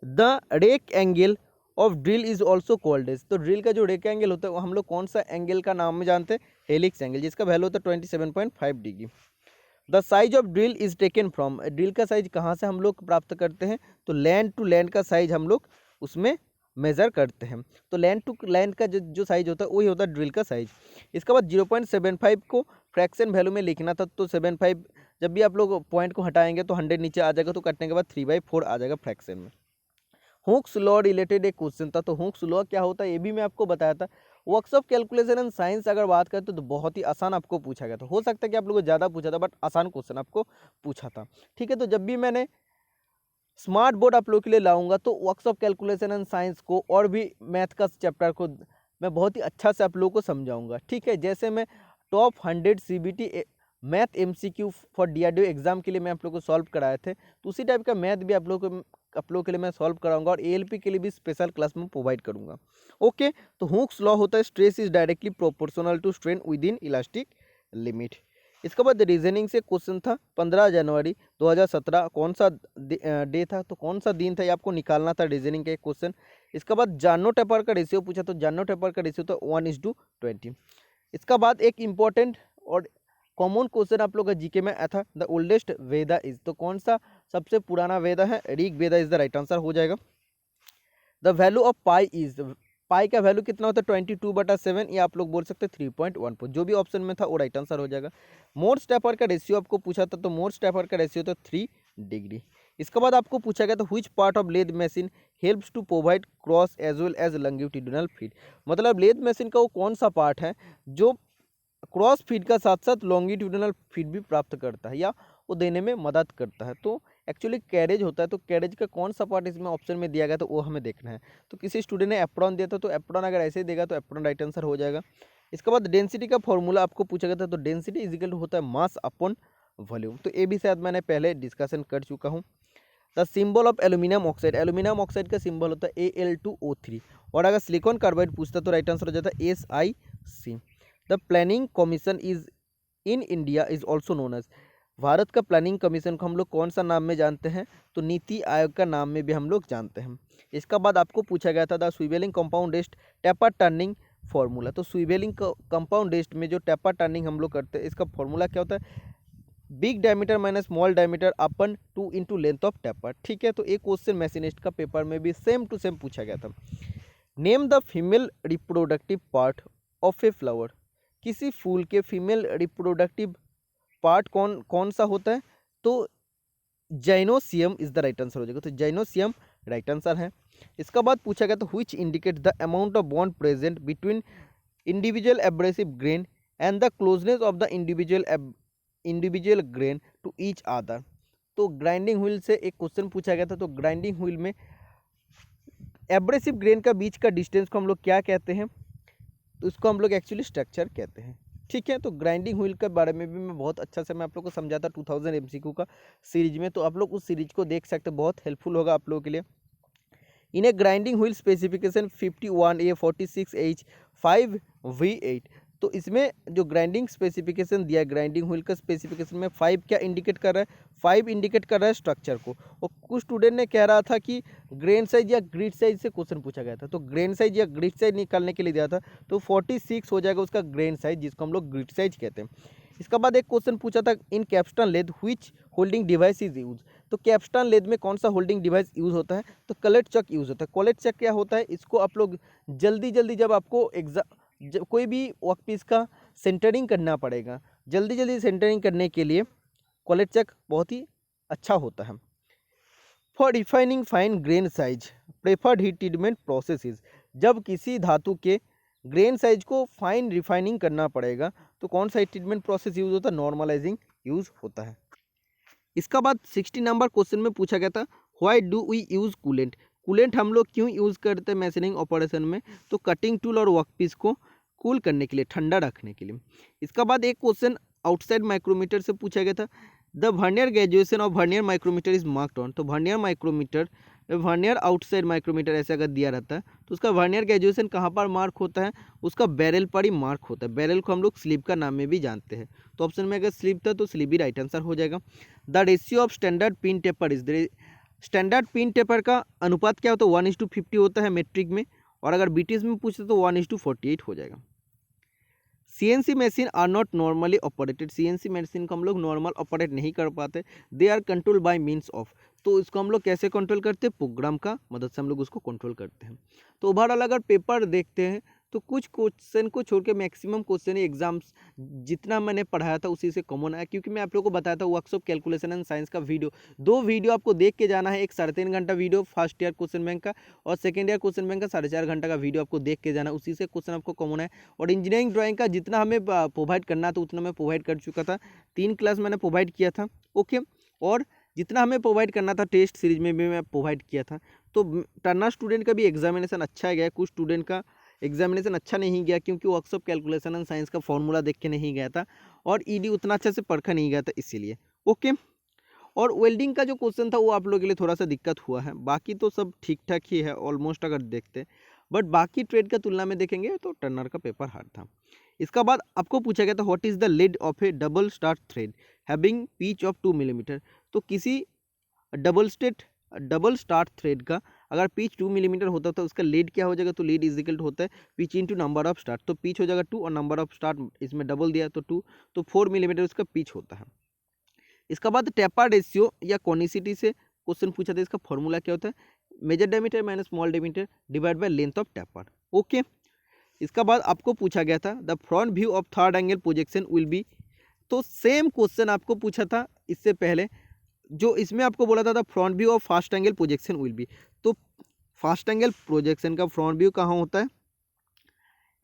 the rake angle of drill is also called as, तो ड्रिल का जो रेक एंगल होता है वो हम लोग कौन सा एंगल का नाम में जानते हैं, हेलिक्स एंगल, जिसका वैल्यू होता है 27.5 degree. The size of drill is taken from, drill का साइज कहाँ से हम लोग प्राप्त करते हैं, तो लैंड टू लैंड का साइज हम लोग उसमें मेज़र करते हैं। तो लैंड टू लैंड का जो साइज होता है वही होता है ड्रिल का साइज। इसके बाद 0.75 को फ्रैक्शन वैल्यू में लिखना था, तो 75 जब भी आप लोग पॉइंट को हटाएंगे तो 100 नीचे आ जाएगा, तो कटने के बाद 3/4 आ जाएगा फ्रैक्शन में। हुक्स लॉ रिलेटेड एक क्वेश्चन था, तो हुक्स लॉ क्या होता है ये भी मैं आपको बताया था। वर्कशॉप कैलकुलेशन एंड साइंस अगर बात करें तो बहुत ही आसान आपको पूछा गया था। हो सकता है कि आप लोगों को ज़्यादा पूछा था, बट आसान क्वेश्चन आपको पूछा था। ठीक है, तो जब भी मैंने स्मार्ट बोर्ड आप लोगों के लिए लाऊंगा तो वर्कशॉप कैलकुलेशन एंड साइंस को और भी मैथ का चैप्टर को मैं बहुत ही अच्छा से आप लोगों को समझाऊंगा। ठीक है, जैसे मैं top 100 CBT math MCQ for DRDO exam के लिए मैं आप लोगों को सॉल्व कराए थे, तो उसी टाइप का मैथ भी आप लोगों के लिए मैं सॉल्व कराऊंगा और ALP के लिए भी स्पेशल क्लास में प्रोवाइड करूंगा। ओके, तो हुक्स लॉ होता है stress is directly proportional to strain within elastic limit. इसके बाद रीजनिंग से क्वेश्चन था 15 जनवरी 2017 कौन सा डे था, तो कौन सा दिन था ये आपको निकालना था रीजनिंग का एक क्वेश्चन। इसके बाद जाननो टेपर का रेशियो पूछा, तो जाननो टेपर का रेशियो तो 1:20। इसका बाद एक इम्पॉर्टेंट और कॉमन क्वेश्चन आप लोग का जीके में आया था, द ओल्डेस्ट वेदा इज, तो कौन सा सबसे पुराना वेदा है, Rig Veda is the right answer हो जाएगा। The value of pi is, pi का वैल्यू कितना होता है 22/7, या आप लोग बोल सकते हैं 3.14, जो भी ऑप्शन में था वो राइट आंसर हो जाएगा। मोर्स टेपर का रेशियो आपको पूछा था, तो मोर्स टेपर का रेशियो था 3 डिग्री। इसके बाद आपको पूछा गया था which part of lathe machine helps to provide cross as well as longitudinal feed, मतलब लेथ मशीन का वो कौन सा पार्ट है जो क्रॉस फीड का साथ साथ लॉन्गिट्यूडिनल फीड भी प्राप्त करता है या वो देने में मदद करता है। तो एक्चुअली कैरेज होता है, तो कैरेज का कौन सा पार्ट इसमें ऑप्शन में दिया गया तो वो हमें देखना है। तो किसी स्टूडेंट ने एप्रोन दिया था, तो एप्रोन अगर ऐसे ही देगा तो एप्रोन राइट आंसर हो जाएगा। इसके बाद डेंसिटी का फॉर्मूला आपको पूछा गया था, तो डेंसिटी इजिकल होता है मास अपॉन वॉल्यूम, तो ये भी शायद मैंने पहले डिस्कशन कर चुका हूँ। The symbol of aluminium oxide, aluminium oxide का सिंबल होता है Al2O3, और अगर सिलिकॉन कार्बाइड पूछता तो राइट आंसर हो जाता है SiC। The planning commission is in India is also known as, भारत का प्लानिंग कमीशन को हम लोग कौन सा नाम में जानते हैं, तो नीति आयोग का नाम में भी हम लोग जानते हैं। इसका बाद आपको पूछा गया था द स्वीवेलिंग कंपाउंडेस्ट टेपर टर्निंग फॉर्मूला, तो स्वीवेलिंग कंपाउंडेस्ट में जो टेपर टर्निंग हम लोग करते हैं इसका फॉर्मूला क्या होता है, big diameter minus small diameter upon 2 into length of taper. ठीक है, तो एक क्वेश्चन मैथमेटिक्स का पेपर में भी सेम टू सेम पूछा गया था। Name the female reproductive part of a flower, किसी फूल के फीमेल रिप्रोडक्टिव पार्ट कौन सा होता है, तो जाइनोसियम इज द राइट आंसर हो जाएगा, तो जाइनोसियम राइट आंसर है। इसका बाद पूछा गया था which indicate the amount of bond present between individual abrasive grain and the closeness of the individual grain to each other, तो ग्राइंडिंग व्हील से एक क्वेश्चन पूछा गया था, तो ग्राइंडिंग व्हील में एब्रेसिव ग्रेन का बीच का डिस्टेंस को हम लोग क्या कहते हैं, तो उसको हम लोग एक्चुअली स्ट्रक्चर कहते हैं। ठीक है, तो ग्राइंडिंग व्हील के बारे में भी मैं बहुत अच्छा से मैं आप लोग को समझाता 2000 MCQ का सीरीज में, तो आप लोग उस सीरीज को देख सकते हैं, बहुत हेल्पफुल होगा आप लोगों के लिए। इन्हें grinding wheel specification 51A 46H 5V8, तो इसमें जो ग्राइंडिंग स्पेसिफिकेशन दिया है, ग्राइंडिंग व्हील का स्पेसिफिकेशन में 5 क्या इंडिकेट कर रहा है, 5 इंडिकेट कर रहा है स्ट्रक्चर को। और कुछ स्टूडेंट ने कह रहा था कि ग्रेन साइज या ग्रिड साइज से क्वेश्चन पूछा गया था, तो ग्रेन साइज या ग्रिड साइज निकालने के लिए दिया था, तो 46 हो जाएगा उसका ग्रेन साइज, जिसको हम लोग ग्रिड साइज कहते हैं। इसके बाद एक क्वेश्चन पूछा था in capstan lathe which holding device is use, तो कैप्स्टन लेथ में कौन सा होल्डिंग डिवाइस यूज होता है, तो कलेट चक यूज होता है। कलेट चक क्या होता है, इसको आप लोग जल्दी जब आपको कोई भी वर्कपीस का सेंटरिंग करना पड़ेगा, जल्दी सेंटरिंग करने के लिए कलेट चक बहुत ही अच्छा होता है। For refining fine grain size preferred heat treatment process, जब किसी धातु के ग्रेन साइज को फाइन रिफाइनिंग करना पड़ेगा तो कौन सा हीट ट्रीटमेंट प्रोसेस यूज होता है, नॉर्मलाइजिंग यूज होता है। इसका बाद 60 नंबर क्वेश्चन में पूछा गया था why do we use coolant, coolant हम लोग क्यों यूज़ करते हैं मशीनिंग ऑपरेशन में, तो कटिंग टूल और वर्कपीस को कूल करने के लिए, ठंडा रखने के लिए। इसका बाद एक क्वेश्चन आउटसाइड माइक्रोमीटर से पूछा गया था the vernier graduation of vernier micrometer is marked on, तो vernier micrometer vernier outside micrometer ऐसे अगर दिया रहता है तो उसका वर्नियर ग्रेजुएशन कहाँ पर मार्क होता है, उसका बैरल पर ही मार्क होता है। बैरल को हम लोग स्लीव का नाम में भी जानते हैं, तो ऑप्शन में अगर स्लीव था तो स्लीव ही राइट आंसर हो जाएगा। The ratio of standard pin taper is, standard pin taper का अनुपात क्या होता है, 1:50 होता है मेट्रिक में, और अगर बीटीएस में पूछते तो 1:48 हो जाएगा। CNC machine are not normally operated, CNC machine को हम लोग नॉर्मल ऑपरेट नहीं कर पाते, they are control by means of, तो इसको हम लोग कैसे कंट्रोल करते हैं, प्रोग्राम का मदद से हम लोग उसको कंट्रोल करते हैं। तो ओवरऑल अगर पेपर देखते हैं तो कुछ क्वेश्चन को छोड़ के मैक्सिमम क्वेश्चन एग्जाम्स जितना मैंने पढ़ाया था उसी से कॉमन आया, क्योंकि मैं आप लोगों को बताया था वर्कशॉप कैलकुलेशन एंड साइंस का वीडियो, 2 वीडियो आपको देख के जाना है। एक 3.5 घंटा video first year question bank का, और सेकेंड ईयर क्वेश्चन बैंक का 4.5 घंटा का वीडियो आपको देख के जाना है, उसी से क्वेश्चन आपको कॉमन है। और इंजीनियरिंग ड्राइंग का जितना हमें प्रोवाइड करना था उतना मैं प्रोवाइड कर चुका था, 3 क्लास मैंने प्रोवाइड किया था। ओके, और जितना हमें प्रोवाइड करना था टेस्ट सीरीज में भी मैं प्रोवाइड किया था। तो टर्नर स्टूडेंट का भी एग्जामिनेशन अच्छा गया, कुछ स्टूडेंट का एग्जामिनेशन अच्छा नहीं गया क्योंकि वर्कशॉप कैलकुलेशन एंड साइंस का फॉर्मूला देख के नहीं गया था, और ईडी उतना अच्छे से परखा नहीं गया था इसीलिए। ओके, और वेल्डिंग का जो क्वेश्चन था वो आप लोगों के लिए थोड़ा सा दिक्कत हुआ है, बाकी तो सब ठीक ठाक ही है ऑलमोस्ट अगर देखते, बट बाकी ट्रेड का तुलना में देखेंगे तो टर्नर का पेपर हार्ड था। इसका बाद आपको पूछा गया था what is the lead of A double start thread having pitch of 2 millimetre. तो किसी डबल स्टार्ट थ्रेड का अगर पिच 2 मिलीमीटर होता तो उसका लीड क्या हो जाएगा, तो लीड इज इक्वल टू होता है pitch into number of start, तो पिच हो जाएगा 2 और नंबर ऑफ स्टार्ट इसमें डबल दिया तो 2, तो 4 मिलीमीटर उसका पिच होता है। इसका बाद टेपर रेशियो या कॉनिसिटी से क्वेश्चन पूछा था, इसका फॉर्मूला क्या होता है, major diameter minus small diameter divide by length of taper. Okay, इसका बाद आपको पूछा गया था the front view of third angle projection will be, तो सेम क्वेश्चन आपको पूछा था इससे पहले, जो इसमें आपको बोला था the front view of first angle projection will be, तो फर्स्ट एंगल प्रोजेक्शन का फ्रंट व्यू कहाँ होता है,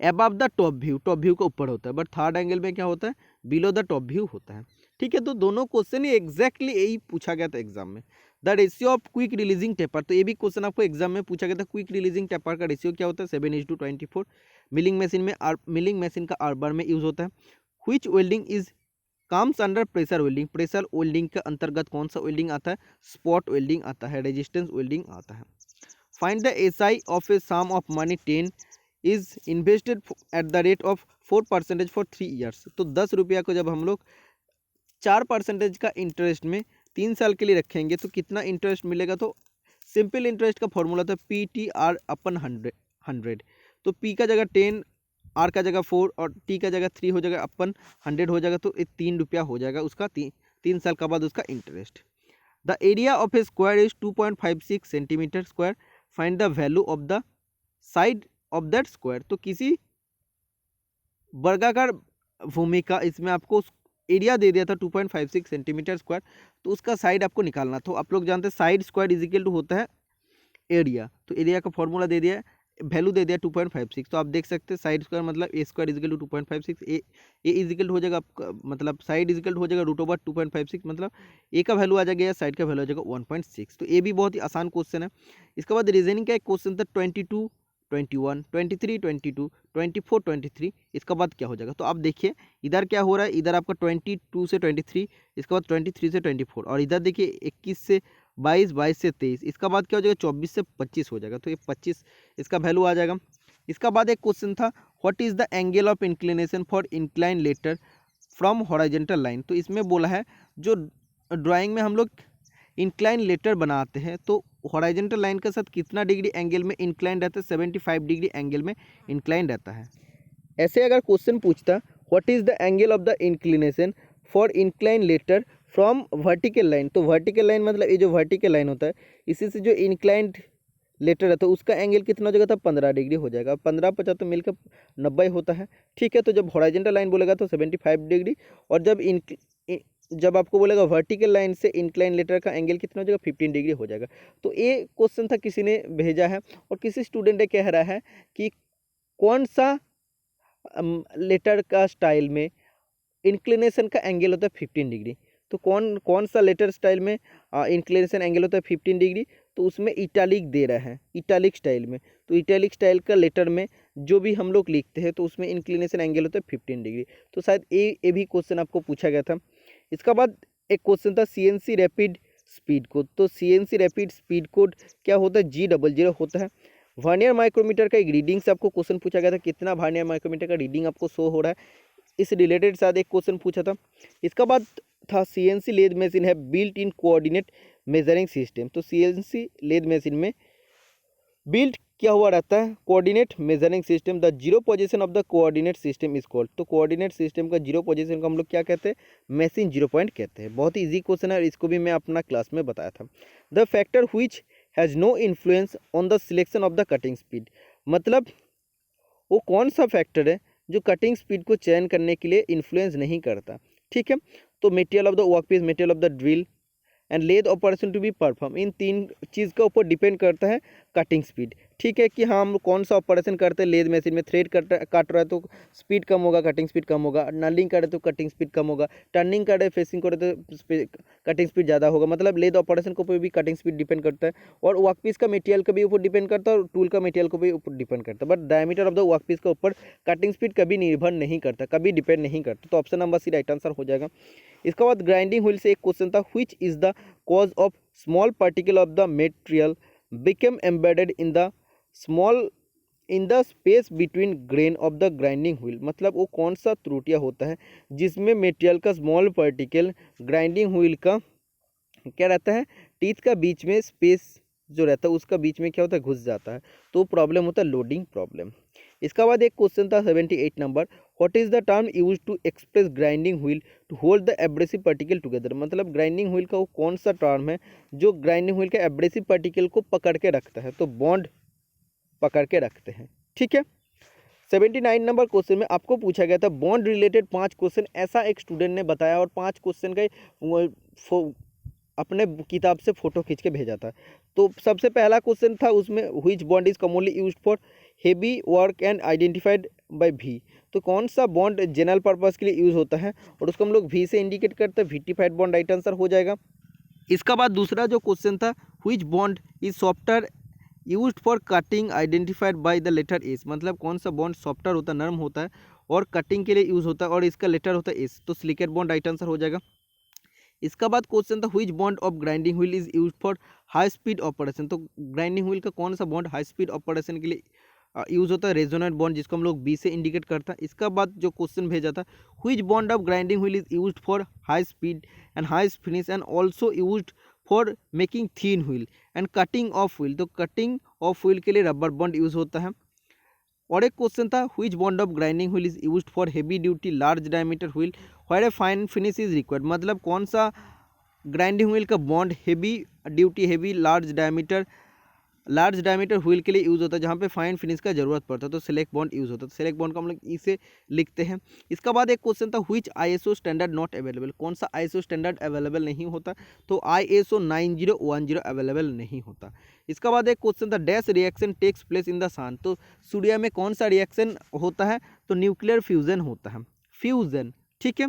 अबव द टॉप व्यू का ऊपर होता है, बट थर्ड एंगल में क्या होता है, बिलो द टॉप व्यू होता है। ठीक है, तो दोनों क्वेश्चन ही एग्जैक्टली यही पूछा गया था एग्जाम में। The ratio of quick releasing taper, तो ये भी क्वेश्चन आपको एग्जाम में पूछा गया था, क्विक रिलीजिंग टेपर का रेशियो क्या होता है 7:24। मिलिंग मशीन का आर्बर में यूज होता है। Which welding is comes under pressure welding, pressure welding के अंतर्गत कौन सा वेल्डिंग आता है, स्पॉट वेल्डिंग आता है, रेजिस्टेंस वेल्डिंग आता है। Find the SI of a sum of money 10 is invested at the rate of 4% for 3 years, तो 10 रुपया को जब हम लोग 4% का इंटरेस्ट में 3 साल के लिए रखेंगे तो कितना इंटरेस्ट मिलेगा, तो सिंपल इंटरेस्ट का फॉर्मूला था PTR अपन 100, तो P का जगह 10, R का जगह 4 और T का जगह 3 हो जाएगा, अपन 100 हो जाएगा, तो 3 रुपया हो जाएगा उसका 3 साल का बाद उसका interest. The area of A square is 2.56 centimetre square, find the value of the side of that square, तो किसी वर्गाकार भूमि का इसमें आपको एरिया दे दिया था 2.56 सेंटीमीटर स्क्वायर, तो उसका साइड आपको निकालना, तो आप लोग जानते हैं side square is equal to होता है एरिया, तो एरिया का फॉर्मूला दे दिया, वैल्यू दे दिया 2.56, तो आप देख सकते हैं साइड स्क्वायर मतलब A square is equal to 2.56, A is equal हो जाएगा आपका, मतलब साइड इज इक्वल हो जाएगा √2.56, मतलब ए का वैल्यू आ जाएगा या साइड का वैल्यू आ जाएगा 1.6, तो ये भी बहुत ही आसान क्वेश्चन है। इसके बाद रीजनिंग का एक क्वेश्चन था 22, 21, 23, 22, 24, 23, इसका बाद क्या हो जाएगा, तो आप देखिए इधर क्या हो रहा है, इधर आपका 22 से 23, इसके बाद 23 से 24, और इधर देखिए 21 से 22, 22 से 23, इसका बाद क्या हो जाएगा 24 से 25 हो जाएगा, तो ये 25 इसका वैल्यू आ जाएगा। इसका बाद एक क्वेश्चन था what is the angle of inclination for incline ladder from horizontal line, तो इसमें बोला है जो ड्राइंग में हम लोग इंक्लाइन लेटर बनाते हैं तो हॉरिजॉन्टल लाइन के साथ कितना डिग्री एंगल में इंक्लाइन रहता है, 75 डिग्री एंगल में इंक्लाइन रहता है। ऐसे अगर क्वेश्चन पूछता what is the angle of the inclination for incline ladder from vertical line, तो वर्टिकल लाइन मतलब ये जो वर्टिकल लाइन होता है इसी से जो इंक्लाइंड लेटर रहता है उसका एंगल कितना हो जाएगा, तो 15 डिग्री हो जाएगा, 15 50 तो मिलकर 90 होता है। ठीक है, तो जब हॉरिजॉन्टल लाइन बोलेगा तो 75 डिग्री, और जब आपको बोलेगा वर्टिकल लाइन से इंक्लाइन लेटर का एंगल कितना हो जाएगा 15 डिग्री हो जाएगा। तो ये क्वेश्चन था किसी ने भेजा है, और किसी स्टूडेंट ने कह रहा है कि कौन सा लेटर का स्टाइल में इंक्लिनेशन का एंगल होता है 15 डिग्री, तो कौन सा लेटर स्टाइल में इंक्लिनेशन एंगल होता है 15 डिग्री, तो उसमें इटैलिक दे रहा है, इटैलिक स्टाइल में, तो इटैलिक स्टाइल का लेटर में जो भी हम लोग लिखते हैं तो उसमें इंक्लिनेशन एंगल होता है 15 डिग्री, तो शायद ये भी क्वेश्चन आपको पूछा गया था। इसका बाद एक क्वेश्चन था CNC रैपिड स्पीड कोड, तो CNC रैपिड स्पीड कोड क्या होता है, G00 होता है। वर्नियर माइक्रोमीटर का एक रीडिंग से आपको क्वेश्चन पूछा गया था, कितना वर्नियर माइक्रोमीटर का रीडिंग आपको शो हो रहा है, इस रिलेटेड शायद एक क्वेश्चन पूछा था। इसका बाद था CNC लेद मशीन है built in coordinate measuring system, तो CNC लेद मशीन में बिल्ट क्या हुआ रहता है, coordinate measuring system, the zero position of the coordinate system is called, तो कोऑर्डिनेट सिस्टम का जीरो पोजीशन को हम लोग क्या कहते हैं, मशीन जीरो पॉइंट कहते हैं। बहुत ही इजी क्वेश्चन है और इसको भी मैं अपना क्लास में बताया था। The factor which has no influence on the selection of the cutting speed, मतलब वो कौन सा फैक्टर है जो कटिंग स्पीड को चयन करने के लिए इन्फ्लुएंस नहीं करता। ठीक है, तो material of the workpiece, material of the drill and lathe operation to be perform, इन तीन चीज़ का ऊपर डिपेंड करता है कटिंग स्पीड। ठीक है, कि हम कौन सा ऑपरेशन करते हैं, लेद मशीन में थ्रेड काट रहा है तो स्पीड कम होगा, कटिंग स्पीड कम होगा, नलिंग करे तो कटिंग स्पीड कम होगा, टर्निंग करे, फेसिंग करे तो कटिंग स्पीड ज़्यादा होगा। मतलब लेद ऑपरेशन के ऊपर भी कटिंग स्पीड डिपेंड करता है, और वर्कपीस का मटेरियल का भी ऊपर डिपेंड करता है, और टूल का मटेरियल को भी ऊपर डिपेंड करता है। But diameter of the workpiece के ऊपर कटिंग स्पीड कभी निर्भर नहीं करता, कभी डिपेंड नहीं करता। तो option number C right answer हो जाएगा। इसके बाद ग्राइंडिंग व्हील से एक क्वेश्चन था, which is the cause of small particle of the material become embedded in the space between grain of the grinding wheel. मतलब वो कौन सा त्रुटियां होता है जिसमें मटेरियल का स्मॉल पार्टिकल ग्राइंडिंग व्हील का क्या रहता है, टीथ का बीच में स्पेस जो रहता है उसका बीच में क्या होता है, घुस जाता है, तो प्रॉब्लम होता है लोडिंग प्रॉब्लम। इसका बाद एक क्वेश्चन था 78 number, what is the term use to express grinding wheel to hold the abrasive particle together. मतलब ग्राइंडिंग व्हील का वो कौन सा टर्म है जो ग्राइंडिंग व्हील के एब्रेसिव पार्टिकल को पकड़ के रखता है, तो बॉन्ड पकड़ के रखते हैं। ठीक है, 79 नंबर क्वेश्चन में आपको पूछा गया था बॉन्ड रिलेटेड 5 क्वेश्चन, ऐसा एक स्टूडेंट ने बताया और 5 क्वेश्चन का अपने किताब से फोटो खींच के भेजा था। तो सबसे पहला क्वेश्चन था उसमें, which bond is commonly used for heavy work and identified by भी। तो कौन सा बॉन्ड जनरल पर्पस के लिए यूज़ होता है और उसको हम लोग भी से इंडिकेट करते हैं, विटिफाइड बॉन्ड राइट आंसर हो जाएगा। इसका बाद दूसरा जो क्वेश्चन था, which bond is software used for cutting identified by the letter S. मतलब कौन सा बॉन्ड सॉफ्टवेयर होता है, नरम होता है और कटिंग के लिए यूज़ होता है और इसका लेटर होता है एस, तो सिलिकेट बॉन्ड राइट आंसर हो जाएगा। इसका बाद क्वेश्चन था, which bond of grinding wheel is used for high speed operation. तो ग्राइंडिंग व्हील का कौन सा बॉन्ड हाई स्पीड ऑपरेशन के लिए यूज़ होता है, रेजोनेंट बॉन्ड, जिसको हम लोग बी से इंडिकेट करता है। इसका बाद जो क्वेश्चन भेजा था, which bond of grinding wheel is used for high speed and high finish and also used for making thin wheel and cutting of wheel. तो कटिंग ऑफ व्हील के लिए रबर बॉन्ड यूज़ होता है। और एक question था, which bond of grinding wheel is used for heavy duty large diameter wheel where a fine finish is required. मतलब कौन सा ग्राइंडिंग व्हील का bond heavy duty heavy large diameter wheel के लिए यूज़ होता है जहाँ पे फाइन फिनिश का जरूरत पड़ता है, तो सेलेक्ट बॉन्ड यूज़ होता है। तो सेलेक्ट बॉन्ड को हम लोग इसे लिखते हैं। इसका बाद एक क्वेश्चन था, which ISO standard not available. कौन सा आईएसओ स्टैंडर्ड अवेलेबल नहीं होता, तो ISO 9010 अवेलेबल नहीं होता। इसका बाद एक क्वेश्चन था, dash reaction takes place in the sun. तो सूर्य में कौन सा रिएक्शन होता है, तो न्यूक्लियर फ्यूजन होता है, फ्यूजन। ठीक है,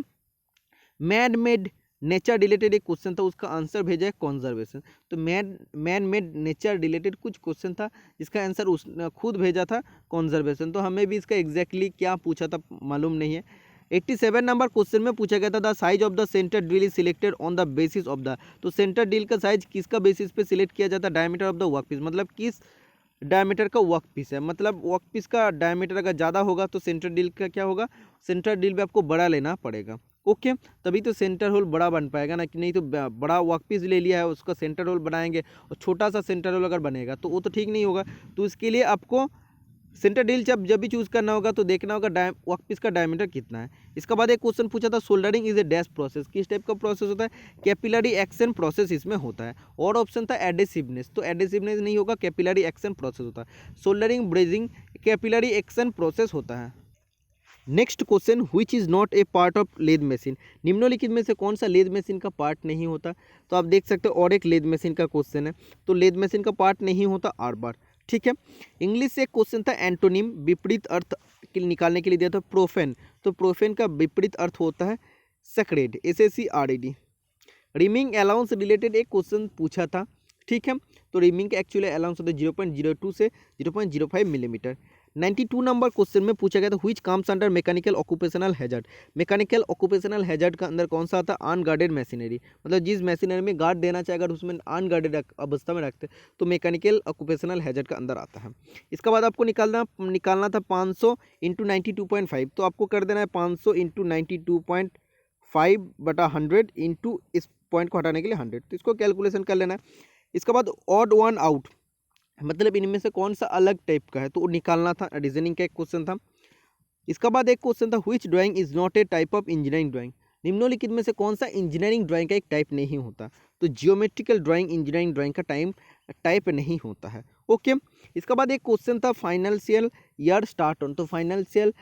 मैन मेड नेचर रिलेटेड एक क्वेश्चन था, उसका आंसर भेजा है कंजर्वेशन। तो मैन मेड नेचर रिलेटेड कुछ क्वेश्चन था जिसका आंसर उस खुद भेजा था कंजर्वेशन। तो हमें भी इसका एग्जैक्टली क्या पूछा था मालूम नहीं है। 87 नंबर क्वेश्चन में पूछा गया था, the size of the centre drill is selected on the basis of the. तो सेंटर ड्रिल का साइज किसका बेसिस पे सिलेक्ट किया जाता है, डायमीटर ऑफ द वर्कपीस। मतलब किस डायमीटर का वर्क पीस है, मतलब वर्क पीस का डायमीटर अगर ज़्यादा होगा तो सेंटर ड्रिल का क्या होगा, सेंटर ड्रिल भी आपको बड़ा लेना पड़ेगा। ओके, तभी तो सेंटर होल बड़ा बन पाएगा ना, कि नहीं तो बड़ा वर्क पीस ले लिया है उसका सेंटर होल बनाएंगे और छोटा सा सेंटर होल अगर बनेगा तो वो तो ठीक नहीं होगा। तो इसके लिए आपको सेंटर ड्रिल जब भी चूज़ करना होगा तो देखना होगा वर्क पीस का डायमीटर कितना है। इसके बाद एक क्वेश्चन पूछा था, soldering is a dash process. किस टाइप का प्रोसेस होता है, कैपिलरी एक्शन प्रोसेस इसमें होता है। और ऑप्शन था एडेसिवनेस, तो एडेसिवनेस नहीं होगा, कैपिलरी एक्शन प्रोसेस होता है। Soldering brazing capillary action process होता है। Next question, which is not a part of lathe machine. निम्नलिखित में से कौन सा लेद मशीन का पार्ट नहीं होता। तो आप देख सकते हो और एक लेद मशीन का क्वेश्चन है, तो लेद मशीन का पार्ट नहीं होता आर बार। ठीक है, इंग्लिश से एक क्वेश्चन था, एंटोनिम विपरीत अर्थ निकालने के लिए दिया था, प्रोफेन। तो प्रोफेन का विपरीत अर्थ होता है sacred, SACRED। Rhyming allowance related एक क्वेश्चन पूछा था। ठीक है, तो रिमिंग का एक्चुअली अलाउंस होता है 0.02 से 0.05 मिलीमीटर। 92 नंबर क्वेश्चन में पूछा गया था, which comes under mechanical occupational hazard. Mechanical occupational hazard का अंदर कौन सा आता है, अनगार्डेड मशीनरी। मतलब जिस मशीनरी में गार्ड देना चाहे अगर उसमें अनगार्डेड अवस्था में रखते तो मैकेनिकल ऑक्यूपेशनल हैजर्ड का अंदर आता है। इसका बाद आपको निकालना था 500 इंटू 92.5। तो आपको कर देना है 500 इंटू 92.5 बटा 100 इंटू इस पॉइंट को हटाने के लिए 100। तो इसको कैलकुलेशन कर लेना है। इसके बाद ऑड वन आउट, मतलब इनमें से कौन सा अलग टाइप का है तो वो निकालना था, रीजनिंग का एक क्वेश्चन था। इसका बाद एक क्वेश्चन था, which drawing is not a type of engineering drawing. निम्नलिखित में से कौन सा इंजीनियरिंग ड्राइंग का एक टाइप नहीं होता। तो जियोमेट्रिकल ड्राइंग इंजीनियरिंग ड्राइंग का टाइप नहीं होता है। ओके। इसके बाद एक क्वेश्चन था फाइनेंशियल ईयर स्टार्ट ऑन, तो फाइनेंशियल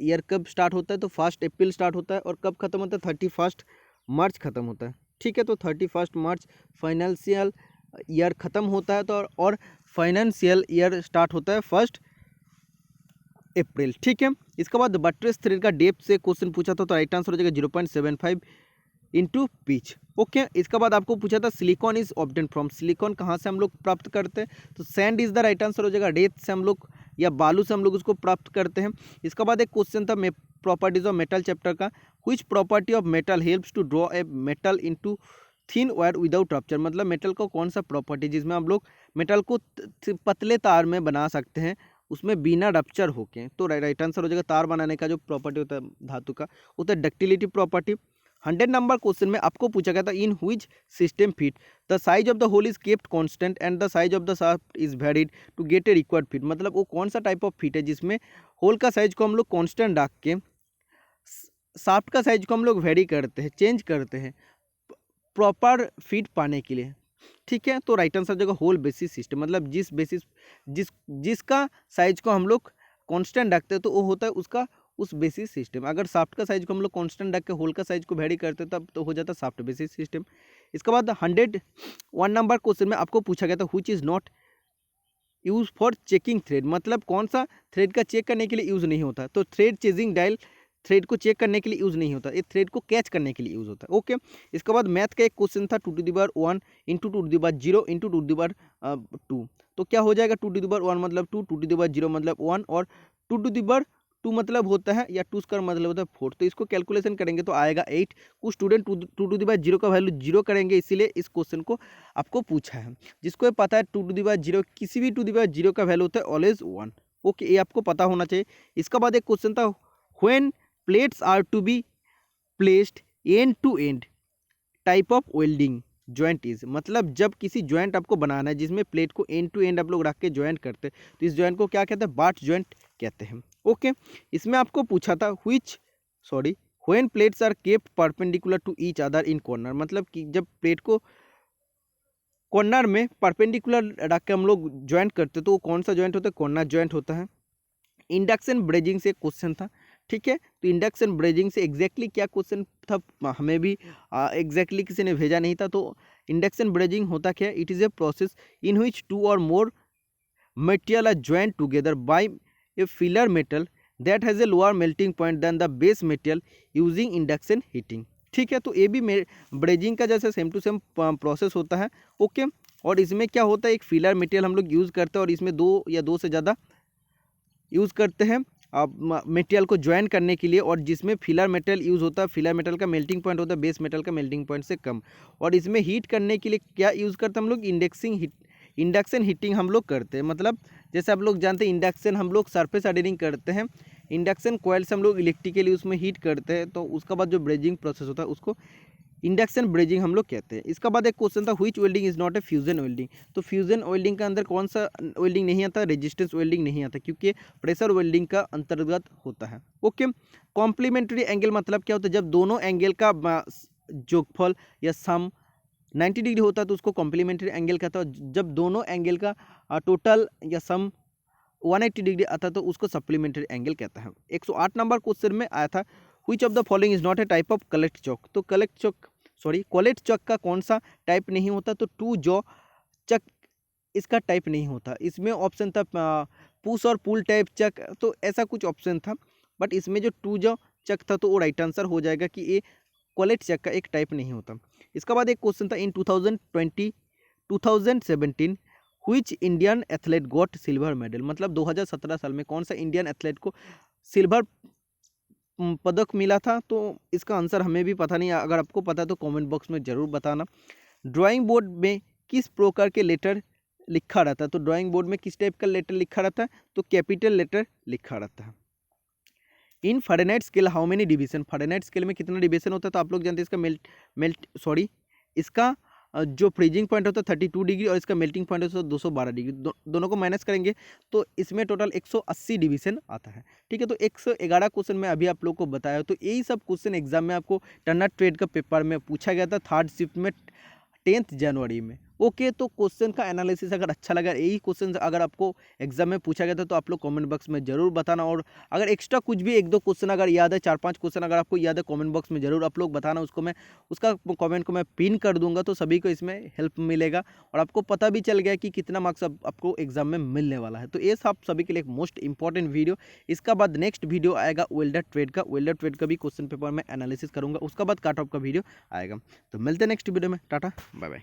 ईयर कब स्टार्ट होता है, तो 1 अप्रैल स्टार्ट होता है और कब खत्म होता है, 31 मार्च खत्म होता है। ठीक है, तो 31 मार्च फाइनेंशियल ईयर खत्म होता है, तो और फाइनेंशियल ईयर स्टार्ट होता है 1 अप्रैल। ठीक है, इसके बाद बट्रेस थ्रेड का डेप्थ से क्वेश्चन पूछा था, तो राइट आंसर हो जाएगा 0.75 इंटू पिच। ओके, इसके बाद आपको पूछा था silicon is obtain from, silicon कहाँ से हम लोग प्राप्त करते हैं, तो sand is the right answer हो जाएगा, रेत से हम लोग या बालू से हम लोग उसको प्राप्त करते हैं। इसके बाद एक क्वेश्चन था प्रॉपर्टीज ऑफ मेटल चैप्टर का, which property of metal helps to draw a metal into thin wire without rupture, मतलब मेटल का कौन सा प्रॉपर्टी जिसमें हम लोग मेटल को पतले तार में बना सकते हैं उसमें बिना रप्चर होके, तो राइट आंसर हो जाएगा तार बनाने का जो प्रॉपर्टी होता है धातु का होता है डक्टिलिटी प्रॉपर्टी। 100 नंबर क्वेश्चन में आपको पूछा गया था in which system fit the size of the hole is kept constant and the size of the shaft is varied to get a required fit, मतलब वो कौन सा टाइप ऑफ फिट है जिसमें होल का साइज को हम लोग कांस्टेंट रख के शाफ्ट का साइज को हम लोग वेरी करते हैं, चेंज करते हैं प्रॉपर फिट पाने के लिए। ठीक है, तो राइट आंसर जगह होल बेसिस सिस्टम, मतलब जिसका साइज को हम लोग कांस्टेंट रखते हैं तो वो होता है उसका उस बेसिस सिस्टम। अगर शाफ्ट का साइज को हम लोग कांस्टेंट रख के होल का साइज को वेरी करते तब तो हो जाता है शाफ्ट बेसिस सिस्टम। इसके बाद 101 नंबर क्वेश्चन में आपको पूछा गया था which is not use for checking thread, मतलब कौन सा थ्रेड का चेक करने के लिए यूज नहीं होता, तो थ्रेड चेजिंग डायल थ्रेड को चेक करने के लिए यूज़ नहीं होता, ये थ्रेड को कैच करने के लिए यूज़ होता है। ओके, इसके बाद मैथ का एक क्वेश्चन था 2⁻1 इंटू 2⁻0 इंटू 2⁻2, तो क्या हो जाएगा 2⁻1 मतलब 2, 2⁻0 मतलब 1 और 2⁻2 मतलब होता है या 2 स्क्वायर मतलब होता है 4, तो इसको कैलकुलेशन करेंगे तो आएगा 8। कुछ स्टूडेंट 2�0 का वैल्यू 0 करेंगे, इसीलिए इस क्वेश्चन को आपको पूछा है। जिसको पता है 2�0 किसी भी 2�0 का वैल्यू होता है ऑलवेज 1। ओके, ये आपको पता होना चाहिए। इसका बाद एक क्वेश्चन था when plates are to be placed end to end type of welding joint is, मतलब जब किसी जॉइंट आपको बनाना है जिसमें प्लेट को एंड टू एंड आप लोग रख के जॉइंट करते हैं तो इस जॉइंट को क्या कहते हैं, बाट जॉइंट कहते हैं। ओके, इसमें आपको पूछा था when plates are kept perpendicular to each other in corner, मतलब कि जब प्लेट को कॉर्नर में परपेंडिकुलर रख के हम लोग जॉइंट करते तो वो कौन सा जॉइंट होता है, कॉर्नर जॉइंट होता है। इंडक्शन ब्रेजिंग से क्वेश्चन था। ठीक है, तो इंडक्शन ब्रेजिंग से एग्जैक्टली क्या क्वेश्चन था, हमें भी एग्जैक्टली किसी ने भेजा नहीं था। तो इंडक्शन ब्रेजिंग होता क्या है, it is a process in which 2 और more material are joint together by a filler metal that has a lower melting point than the base material using induction heating. ठीक है, तो ये भी ब्रेजिंग का जैसे सेम टू सेम प्रोसेस होता है। ओके, और इसमें क्या होता है, एक फिलर मटेरियल हम लोग यूज़ करते हैं और इसमें 2 या 2 से ज़्यादा यूज़ करते हैं मटेरियल को ज्वाइन करने के लिए, और जिसमें फिलर मेटल यूज़ होता है, फिलर मेटल का मेल्टिंग पॉइंट होता है बेस मेटल का मेल्टिंग पॉइंट से कम, और इसमें हीट करने के लिए क्या यूज़ करते हैं हम लोग, इंडक्शन हीटिंग हम लोग करते हैं। मतलब जैसे आप लोग जानते हैं इंडक्शन हम लोग सरफेस हार्डनिंग करते हैं, इंडक्शन कॉइल से हम लोग इलेक्ट्रिकली उसमें हीट करते हैं, तो उसका बाद जो ब्रेजिंग प्रोसेस होता है उसको इंडक्शन ब्रेजिंग हम लोग कहते हैं। इसका बाद एक क्वेश्चन था which welding is not a fusion welding, तो फ्यूजन वेल्डिंग का अंदर कौन सा वेल्डिंग नहीं आता, रेजिस्टेंस वेल्डिंग नहीं आता, क्योंकि प्रेशर वेल्डिंग का अंतर्गत होता है। ओके, कॉम्प्लीमेंट्री एंगल मतलब क्या होता है, जब दोनों एंगल का जोगफल या सम 90 डिग्री होता है तो उसको कॉम्प्लीमेंट्री एंगल कहता है। जब दोनों एंगल का टोटल या सम 180 डिग्री आता है तो उसको सप्लीमेंट्री एंगल कहता है। 108 नंबर क्वेश्चन में आया था which of the following is not a type of collect chalk, तो कोलेट चक का कौन सा टाइप नहीं होता, तो 2 जॉ चक इसका टाइप नहीं होता। इसमें ऑप्शन था पुश और पुल टाइप चक, तो ऐसा कुछ ऑप्शन था, बट इसमें जो 2 जॉ चक था तो वो राइट आंसर हो जाएगा कि ये कोलेट चक का एक टाइप नहीं होता। इसका बाद एक क्वेश्चन था इन 2017 which Indian athlete got silver medal, मतलब 2017 साल में कौन सा इंडियन एथलीट को सिल्वर पदक मिला था, तो इसका आंसर हमें भी पता नहीं, अगर आपको पता है तो कमेंट बॉक्स में ज़रूर बताना। ड्राइंग बोर्ड में किस प्रकार के लेटर लिखा रहता है, तो ड्राइंग बोर्ड में किस टाइप का लेटर लिखा रहता है, तो कैपिटल लेटर लिखा रहता है। In Fahrenheit scale how many division, Fahrenheit scale में कितना डिवीजन होता है, तो आप लोग जानते हैं इसका इसका जो फ्रीजिंग पॉइंट होता है 32 डिग्री और इसका मेल्टिंग पॉइंट होता है 212 डिग्री, दोनों को माइनस करेंगे तो इसमें टोटल 180 डिवीजन आता है। ठीक है, तो 111 क्वेश्चन में अभी आप लोग को बताया, तो यही सब क्वेश्चन एग्जाम में आपको टर्नर ट्रेड का पेपर में पूछा गया था 3rd शिफ्ट में 10 जनवरी में। ओके, तो क्वेश्चन का एनालिसिस अगर अच्छा लगा, यही क्वेश्चन अगर आपको एग्जाम में पूछा गया था तो आप लोग कमेंट बॉक्स में जरूर बताना। और अगर एक्स्ट्रा कुछ भी 1-2 क्वेश्चन अगर याद है, 4-5 क्वेश्चन अगर आपको याद है, कमेंट बॉक्स में जरूर आप लोग बताना। उसका कमेंट को मैं पिन कर दूंगा, तो सभी को इसमें हेल्प मिलेगा और आपको पता भी चल गया कि कितना मार्क्स आपको एग्जाम में मिलने वाला है। तो ये सब सभी के लिए एक मोस्ट इंपॉर्टेंट वीडियो। इसका बाद नेक्स्ट वीडियो आएगा वेल्डर ट्रेड का भी क्वेश्चन पेपर में एनालिसिस करूंगा। उसका बाद कट ऑफ का वीडियो आएगा। तो मिलते हैं नेक्स्ट वीडियो में। Tata bye bye.